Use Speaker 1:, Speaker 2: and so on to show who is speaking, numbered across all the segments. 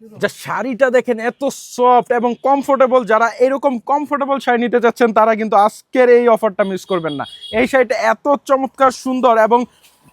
Speaker 1: যা শাড়িটা দেখেন এত সফট এবং কমফোর্টেবল, যারা এরকম কমফোর্টেবল শাড়ি নিতে চাচ্ছেন তারা কিন্তু আজকের এই অফারটা মিস করবেন না। এই শাড়িটা এত চমৎকার সুন্দর এবং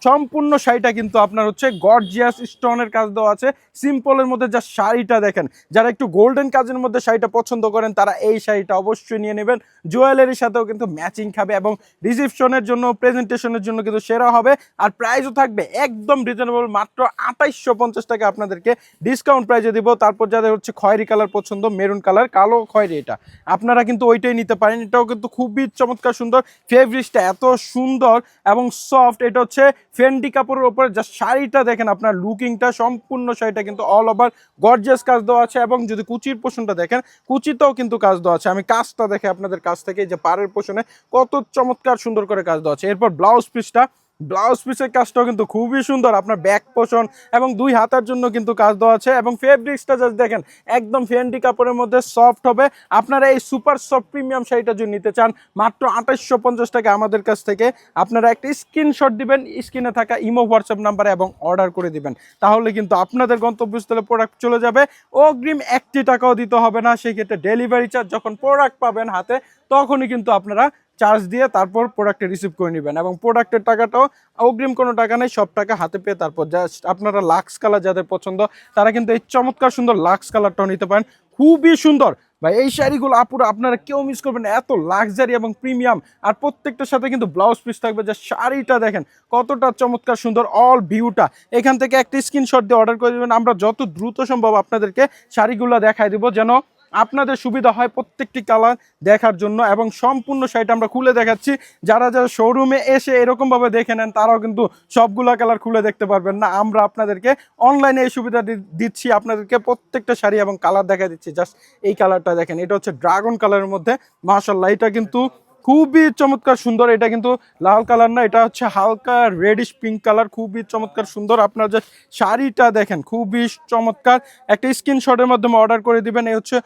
Speaker 1: সম্পূর্ণ শাড়িটা কিন্তু আপনার হচ্ছে গর্জিয়াস স্টোনের কাজ দেওয়া আছে। সিম্পলের মধ্যে যা শাড়িটা দেখেন, যারা একটু গোল্ডেন কাজের মধ্যে শাড়িটা পছন্দ করেন তারা এই শাড়িটা অবশ্যই নিয়ে নেবেন। জুয়েলারির সাথেও কিন্তু ম্যাচিং খাবে এবং রিসেপশনের জন্য প্রেজেন্টেশনের জন্য কিন্তু সেরা হবে। আর প্রাইসও থাকবে একদম রিজনেবল, মাত্র 2850 টাকা আপনাদেরকে ডিসকাউন্ট প্রাইসে দিব। তারপর যাদের হচ্ছে খয়েরি কালার পছন্দ, মেরুন কালার, কালো খয়েরি, এটা আপনারা কিন্তু ওইটাই নিতে পারেন। এটাও কিন্তু খুবই চমৎকার সুন্দর। ফেব্রিক্সটা এত সুন্দর এবং সফট। এটা হচ্ছে ফেন্ডি কাপড়ের উপরে যা শাড়িটা দেখেন, আপনার লুকিংটা সম্পূর্ণ শাড়িটা কিন্তু অল ওভার গর্জিয়াস কাজ দেওয়া আছে। এবং যদি কুচির পোর্শনটা দেখেন, কুচিতেও কিন্তু কাজ দেওয়া আছে। আমি কাজটা দেখে আপনাদের কাছ থেকে যে পাড়ের পোর্শনে কত চমৎকার সুন্দর করে কাজ দেওয়া আছে। এরপর ব্লাউজ পিসের কাজটাও কিন্তু খুবই সুন্দর। আপনার ব্যাক পোর্শন এবং দুই হাতার জন্য কিন্তু কাজ দেওয়া আছে। এবং ফেব্রিক্সটা জাস্ট দেখেন, একদম ফেন্ডি কাপড়ের মধ্যে সফট হবে। আপনারা এই সুপার সফট প্রিমিয়াম শাড়িটা যদি নিতে চান, মাত্র 2850 টাকা আমাদের কাছ থেকে আপনারা একটা স্ক্রিনশট দিবেন স্ক্রিনে থাকা ইমো হোয়াটসঅ্যাপ নাম্বারে এবং অর্ডার করে দিবেন। তাহলে কিন্তু আপনাদের গন্তব্যস্থলে প্রোডাক্ট চলে যাবে। অগ্রিম 1 টাকাও দিতে হবে না। সেই ক্ষেত্রে ডেলিভারি চার্জ যখন প্রোডাক্ট পাবেন হাতে, তখনই কিন্তু আপনারা চার্জ দিয়ে তারপর প্রোডাক্টে রিসিভ করে নেবেন। এবং প্রোডাক্টের টাকাটাও অগ্রিম কোনো টাকা নেই, সব টাকা হাতে পেয়ে তারপর জাস্ট আপনারা লাক্স কালার যাদের পছন্দ তারা কিন্তু এই চমৎকার সুন্দর লাক্স কালারটাও নিতে পারেন। খুবই সুন্দর ভাই এই শাড়িগুলো আপুরা, আপনারা কেউ মিস করবেন না, এত লাক্সারি এবং প্রিমিয়াম। আর প্রত্যেকটার সাথে কিন্তু ব্লাউজ পিস থাকবে। যা শাড়িটা দেখেন কতটা চমৎকার সুন্দর, অল ভিউটা এখান থেকে একটা স্ক্রিনশট দিয়ে অর্ডার করে দেবেন। আমরা যত দ্রুত সম্ভব আপনাদেরকে শাড়িগুলো দেখাই দেবো, যেন আপনাদের সুবিধা হয় প্রত্যেকটি কালার দেখার জন্য। এবং সম্পূর্ণ শাড়িটা আমরা খুলে দেখাচ্ছি। যারা যারা শোরুমে এসে এরকমভাবে দেখে নেন তারাও কিন্তু সবগুলা কালার খুলে দেখতে পারবেন না। আমরা আপনাদেরকে অনলাইনে এই সুবিধা দিচ্ছি, আপনাদেরকে প্রত্যেকটা শাড়ি এবং কালার দেখা দিচ্ছি। জাস্ট এই কালারটা দেখেন, এটা হচ্ছে ড্রাগন কালারের মধ্যে। মাশাআল্লাহ, এটা কিন্তু খুবই চমৎকার সুন্দর। এটা কিন্তু লাল কালার না, এটা হচ্ছে হালকা রেডিশ পিঙ্ক কালার, খুবই চমৎকার সুন্দর। আপনার যে শাড়িটা দেখেন খুবই চমৎকার। একটা স্ক্রিনশটের মাধ্যমে অর্ডার করে দিবেন। এই হচ্ছে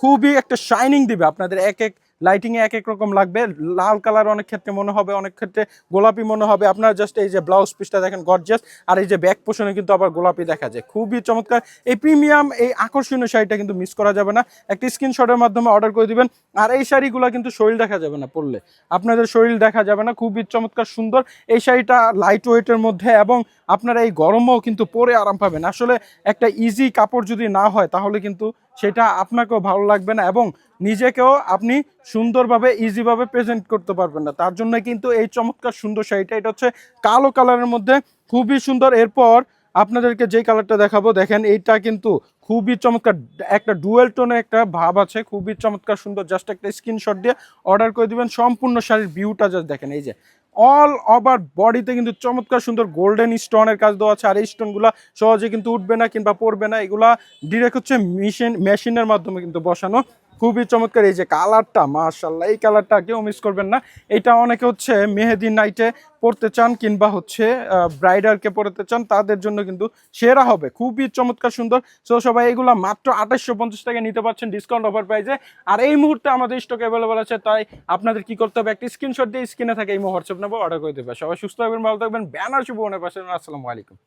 Speaker 1: খুবই একটা শাইনিং দিবে আপনাদের। এক এক লাইটিংয়ে এক এক রকম লাগবে। লাল কালার অনেক ক্ষেত্রে মনে হবে, অনেক ক্ষেত্রে গোলাপি মনে হবে। আপনারা জাস্ট এই যে ব্লাউজ পিসটা দেখেন গর্জিয়াস, আর এই যে ব্যাক পোর্শনে কিন্তু আবার গোলাপি দেখা যায়। খুবই চমৎকার এই প্রিমিয়াম এই আকর্ষণীয় শাড়িটা কিন্তু মিস করা যাবে না। একটা স্ক্রিনশটের মাধ্যমে অর্ডার করে দিবেন। আর এই শাড়িগুলো কিন্তু শরীর দেখা যাবে না, পরলে আপনাদের শরীর দেখা যাবে না। খুবই চমৎকার সুন্দর এই শাড়িটা, লাইট ওয়েটের মধ্যে। এবং আপনারা এই গরমেও কিন্তু পরে আরাম পাবেন। আসলে একটা ইজি কাপড় যদি না হয় তাহলে কিন্তু সেটা আপনাকেও ভালো লাগবে না এবং নিজেকেও আপনি সুন্দরভাবে ইজিভাবে প্রেজেন্ট করতে পারবেন না। তার জন্য কিন্তু এই চমৎকার সুন্দর শাড়িটা, এটা হচ্ছে কালো কালারের মধ্যে, খুবই সুন্দর। এরপর আপনাদেরকে যে কালারটা দেখাবো দেখেন, এইটা কিন্তু খুবই চমৎকার, একটা ডুয়েল টোনে একটা ভাব আছে, খুবই চমৎকার সুন্দর। জাস্ট একটা স্ক্রিনশট দিয়ে অর্ডার করে দিবেন। সম্পূর্ণ শাড়ির ভিউটা জাস্ট দেখেন, এই যে অল ওভার বডিতে কিন্তু চমৎকার সুন্দর গোল্ডেন স্টোনের কাজ দেওয়া আছে। আর এই স্টোনগুলা সহজে কিন্তু উঠবে না কিংবা পড়বে না, এগুলা ডিরেক্ট হচ্ছে মেশিনের মাধ্যমে কিন্তু বসানো। খুবই চমৎকার। এই যে কালারটা, মাশাআল্লাহ, এই কালারটা কেউ মিস করবেন না। এটা অনেকে হচ্ছে মেহেদি নাইটে পড়তে চান কিংবা হচ্ছে ব্রাইডারকে পড়তে চান, তাদের জন্য কিন্তু সেরা হবে। খুবই চমৎকার সুন্দর। সো সবাই এগুলো মাত্র 2850 টাকা নিতে পারছেন ডিসকাউন্ট অফার প্রাইসে। আর এই মুহূর্তে আমাদের স্টক অ্যাভেলেবল আছে, তাই আপনাদের কি করতে হবে, একটা স্ক্রিনশট দিয়ে স্ক্রিনে থাকে এই হোয়াটসঅ্যাপ নাম্বার অর্ডার করে দেবে। সবাই সুস্থ থাকবেন, ভালো থাকবেন। ব্যানার শুভ পাশে। আসসালামু আলাইকুম।